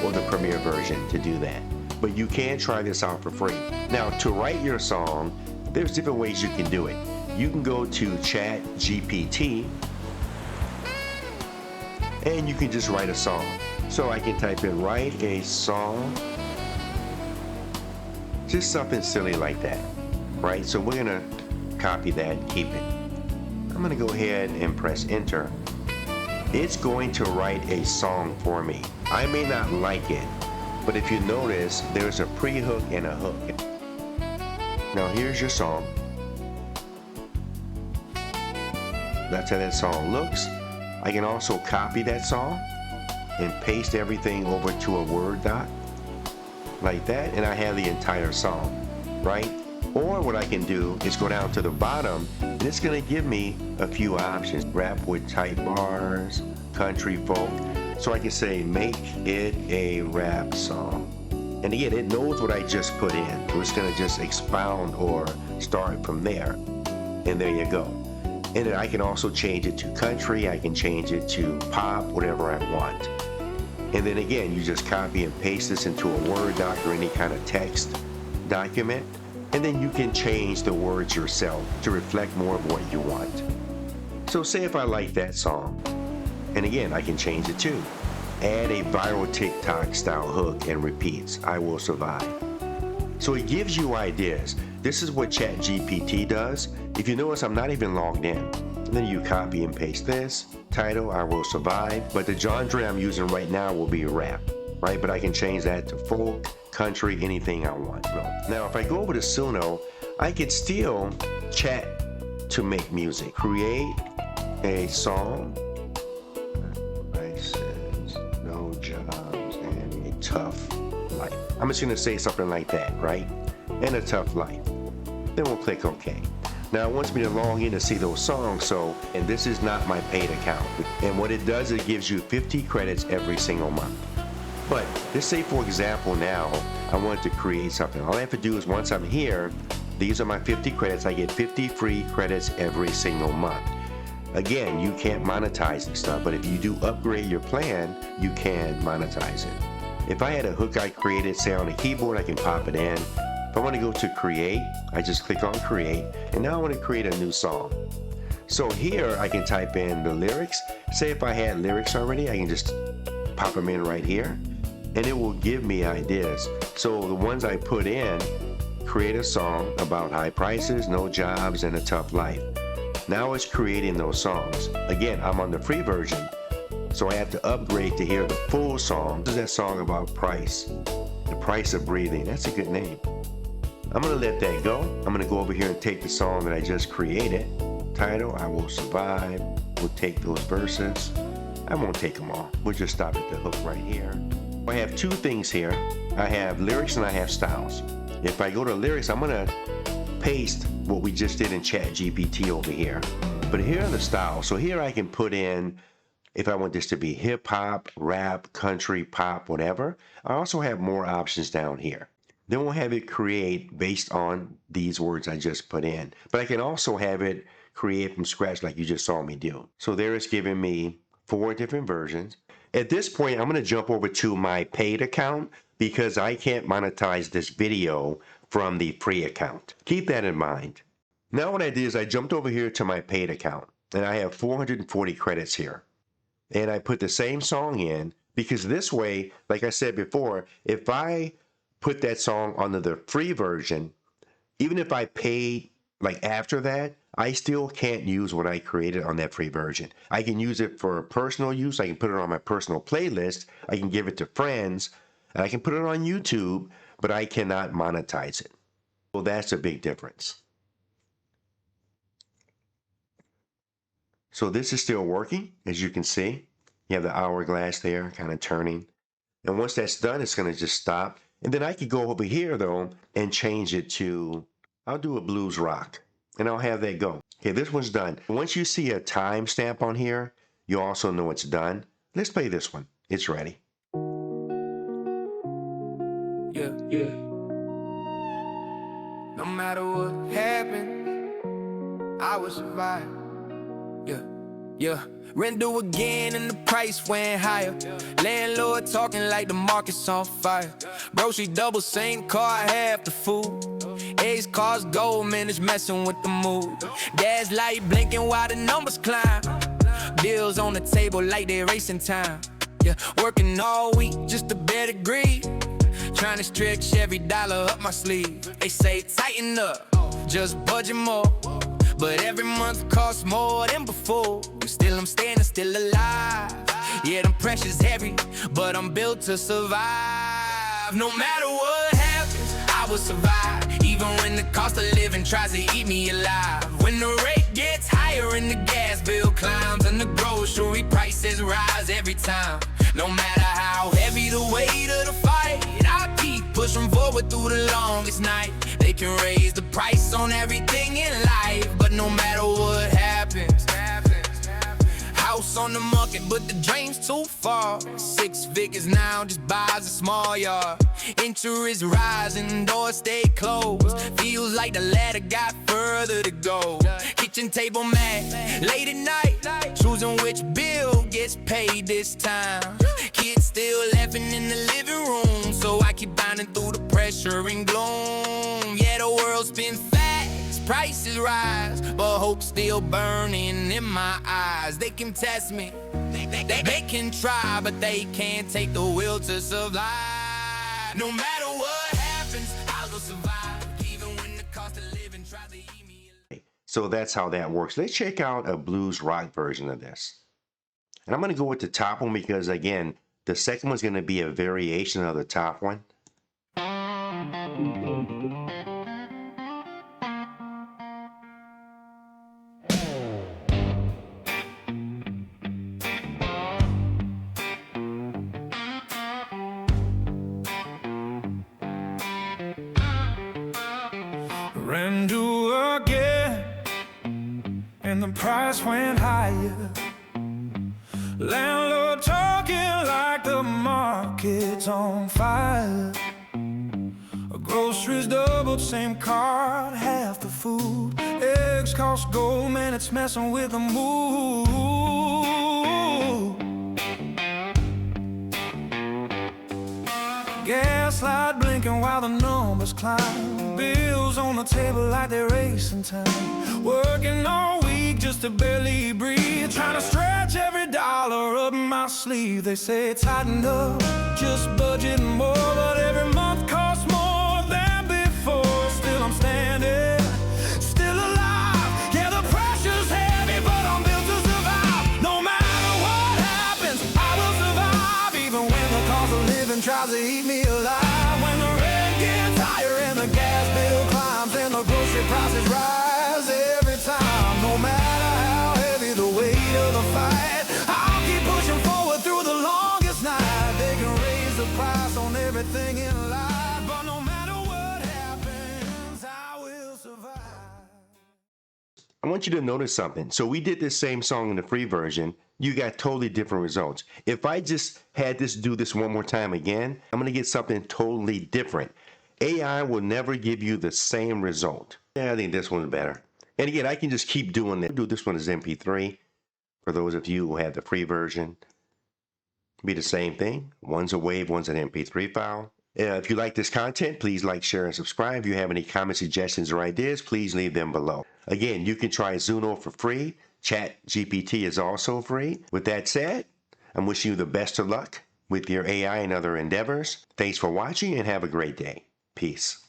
or the Premiere version to do that. But you can try this out for free. Now, to write your song, there's different ways you can do it. You can go to ChatGPT and you can just write a song. So I can type in write a song, just something silly like that, right? So we're gonna copy that and keep it. I'm gonna go ahead and press enter. It's going to write a song for me. I may not like it, but if you notice, there's a pre-hook and a hook. Now here's your song. That's how that song looks. I can also copy that song and paste everything over to a Word doc like that, and I have the entire song, right? Or what I can do is go down to the bottom, and it's gonna give me a few options. Rap with tight bars, country folk. So I can say, make it a rap song. And again, it knows what I just put in. So it's gonna just expound or start from there. And there you go. And then I can also change it to country, I can change it to pop, whatever I want. And then again, you just copy and paste this into a Word doc or any kind of text document. And then you can change the words yourself to reflect more of what you want. So say if I like that song, and again, I can change it too. Add a viral TikTok style hook and repeats, I will survive. So it gives you ideas. This is what ChatGPT does. If you notice, I'm not even logged in. And then you copy and paste this, title, I will survive. But the genre I'm using right now will be rap, right? But I can change that to folk, country, anything I want. Now, if I go over to Suno, I can still chat to make music. Create a song. Prices, no jobs, and a tough life. I'm just gonna say something like that, right? And a tough life. Then we'll click OK. Now it wants me to log in to see those songs, and this is not my paid account. And what it does, it gives you 50 credits every single month. But let's say, for example, now I want to create something. All I have to do is, once I'm here, these are my 50 credits. I get 50 free credits every single month. Again, you can't monetize this stuff, but if you do upgrade your plan, you can monetize it. If I had a hook I created, say on a keyboard, I can pop it in. If I want to go to create, I just click on create, and now I want to create a new song. So here I can type in the lyrics. Say if I had lyrics already, I can just pop them in right here, and it will give me ideas. So the ones I put in, create a song about high prices, no jobs, and a tough life. Now it's creating those songs. Again, I'm on the free version, so I have to upgrade to hear the full song. This is that song about price, the price of breathing. That's a good name. I'm gonna let that go. I'm gonna go over here and take the song that I just created. Title, I will survive. We'll take those verses. I won't take them all. We'll just stop at the hook right here. I have two things here. I have lyrics and I have styles. If I go to lyrics, I'm gonna paste what we just did in ChatGPT over here. But here are the styles. So here I can put in, if I want this to be hip hop, rap, country, pop, whatever. I also have more options down here. Then we'll have it create based on these words I just put in. But I can also have it create from scratch like you just saw me do. So there it's giving me 4 different versions. At this point, I'm going to jump over to my paid account because I can't monetize this video from the free account. Keep that in mind. Now what I did is I jumped over here to my paid account, and I have 440 credits here. And I put the same song in because this way, like I said before, if I put that song under the free version, even if I paid like after that, I still can't use what I created on that free version. I can use it for personal use. I can put it on my personal playlist. I can give it to friends, and I can put it on YouTube, but I cannot monetize it. Well, that's a big difference. So this is still working, as you can see. You have the hourglass there kind of turning. And once that's done, it's going to just stop. And then I could go over here, though, and change it to, I'll do a blues rock, and I'll have that go. Okay, this one's done. Once you see a timestamp on here, you also know it's done. Let's play this one. It's ready. Yeah. No matter what happened, I will survive. Yeah. Yeah, rent due again and the price went higher. Landlord talking like the market's on fire. Grocery double, same car, half the food. Ace cars gold, man, it's messing with the mood. Gas light blinking while the numbers climb. Bills on the table like they're racing time. Yeah, working all week just to better greed. Trying to stretch every dollar up my sleeve. They say tighten up, just budget more. But every month costs more than before. Still I'm standing, still alive. Yeah, them pressure's heavy, but I'm built to survive. No matter what happens, I will survive. Even when the cost of living tries to eat me alive. When the rate gets higher and the gas bill climbs and the grocery prices rise every time. No matter how heavy the weight of the fight, I'll keep pushing forward through the longest night. They can raise the price on everything in life, but no matter what happens, house on the market, but the drain's too far. 6 figures now just buys a small yard. Interest rising, doors stay closed. Feels like the ladder got further to go. Kitchen table mad, late at night, choosing which bill gets paid this time. Kids still laughing in the living room, so I keep binding through the pressure and gloom. Yeah, the world spins fast, prices rise, but hope's still burning in my eyes. They can test me, they can try, but they can't take the will to survive. No matter what happens, I will survive, even when the cost of living tries to eat me alive. So that's how that works. Let's check out a blues rock version of this. And I'm going to go with the top one because, again, the second one's going to be a variation of the top one. Rent due again, and the price went higher. Landlord talking like the market's on fire. Groceries doubled, same card, half the food. Eggs cost gold, man, it's messing with the mood. Gaslight blinking while the numbers climb. Bills on the table like they're racing time. Working all week just to barely breathe. Trying to stretch every dollar up my sleeve. They say tighten up, just budgeting more. But every month costs more than before. Still I'm standing, still alive. Yeah, the pressure's heavy, but I'm built to survive. No matter what happens, I will survive. Even when the cost of living tries to eat me alive. When the rent gets higher and the gas bill climbs and the grocery prices rise every time. No matter how heavy the weight of the fight, I'll keep pushing forward through the longest night. They can raise the price on everything in life, but no matter what happens, I will survive. I want you to notice something. So we did this same song in the free version. You got totally different results. If I just had this do this one more time again, I'm going to get something totally different. AI will never give you the same result. Yeah, I think this one's better. And again, I can just keep doing it. Do this one as MP3. For those of you who have the free version, be the same thing. One's a WAV, one's an MP3 file. If you like this content, please like, share, and subscribe. If you have any comments, suggestions, or ideas, please leave them below. Again, you can try Suno for free. ChatGPT is also free. With that said, I'm wishing you the best of luck with your AI and other endeavors. Thanks for watching and have a great day. Peace.